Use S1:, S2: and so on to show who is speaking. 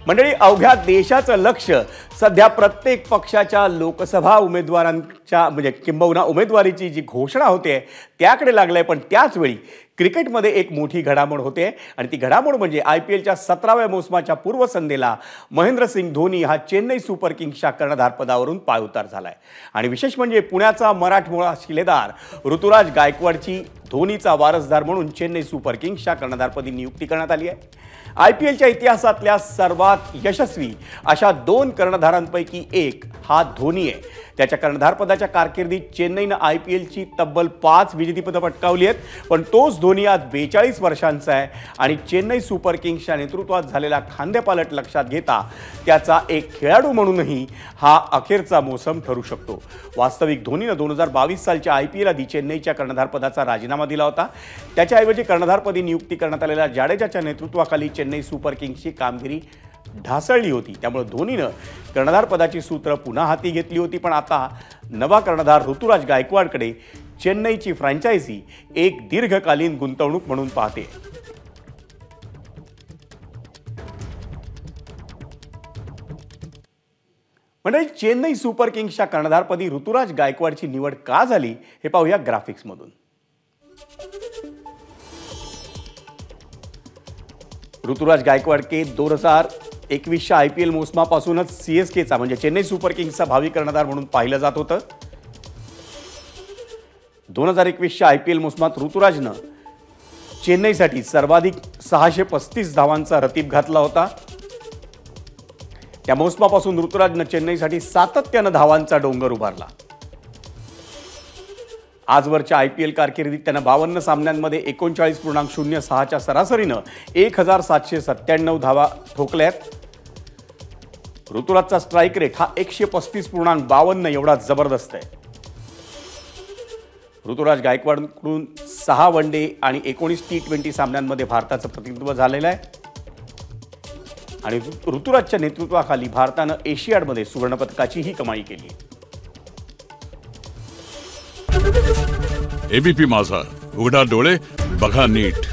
S1: मंडळी, अवघ्या देशाचं लक्ष सध्या प्रत्येक पक्षाच्या लोकसभा उमेदवारांच्या किंबहुना उमेदवारीची जी घोषणा होते त्याकडे लागलंय। पण त्याच वेळी क्रिकेटमध्ये एक मोठी घडामोड होते आणि ती घडामोड म्हणजे IPLच्या 17व्या मोसमाच्या पूर्वसंध्येला महेंद्रसिंग धोनी हा चेन्नई सुपर किंग्सच्या कर्णधारपदावरून पायउतार झालाय। आणि विशेष म्हणजे पुण्याचा मराठमोळा शिलेदार ऋतुराज गायकवाडची धोनीचा वारसदार म्हणून चेन्नई सुपर किंग्सच्या कर्णधारपदी नियुक्ती करण्यात आली आहे। IPLच्या इतिहासातल्या सर्वात यशस्वी अशा 2 कर्णधारांपैकी एक हा धोनी आहे। त्याच्या कर्णधारपदाच्या कारकिर्दीत चेन्नईनं IPLची तब्बल 5 विजेतेपदं पटकावली आहेत। पण तोच धोनी आज 42 वर्षांचा आहे आणि चेन्नई सुपर किंग्सच्या नेतृत्वात झालेला खांदेपालट लक्षात घेता त्याचा एक खेळाडू म्हणूनही हा अखेरचा मोसम ठरू शकतो। वास्तविक धोनीनं 2022 सालच्या IPL आधी चेन्नईच्या कर्णधारपदाचा राजीनामा दिला होता। त्याच्याऐवजी कर्णधारपदी नियुक्ती करण्यात आलेल्या जाडेजाच्या नेतृत्वाखाली चेन्नई सुपर किंग्सची कामगिरी ढासळली होती। त्यामुळे धोनीनं कर्णधारपदाची सूत्र पुन्हा हाती घेतली होती। पण आता नवा कर्णधार ऋतुराज गायकवाडकडे चेन्नईची फ्रँचायझी एक दीर्घकालीन गुंतवणूक म्हणून पाहते। म्हणजे चेन्नई सुपर किंग्सच्या कर्णधारपदी ऋतुराज गायकवाडची निवड का झाली हे पाहूया ग्राफिक्समधून। ऋतुराज गायकवाड के 2021च्या IPL मोसमापासूनच CSKचा म्हणजे चेन्नई सुपर किंग्सचा भावी कर्णधार म्हणून पाहिलं जात होतं। 2021च्या IPL मोसमात ऋतुराजनं चेन्नईसाठी सर्वाधिक 635 धावांचा रतीब घातला होता। त्या मोसमापासून ऋतुराजनं चेन्नईसाठी सातत्यानं धावांचा डोंगर उभारला। आजवरच्या IPL कारकिर्दीत त्यानं 52 सामन्यांमध्ये 39.06च्या सरासरीनं 1797 धावा ठोकल्यात। ऋतुराजचा स्ट्राईक रेट हा 135.52 एवढा जबरदस्त आहे। ऋतुराज गायकवाडकडून 6 वनडे आणि 19 T20 सामन्यांमध्ये भारताचं प्रतिनिधित्व झालेलं आहे आणि ऋतुराजच्या नेतृत्वाखाली भारतानं एशियाडमध्ये सुवर्णपदकाचीही कमाई केली।
S2: ABP माझा, उघडा डोळे बघा नीट।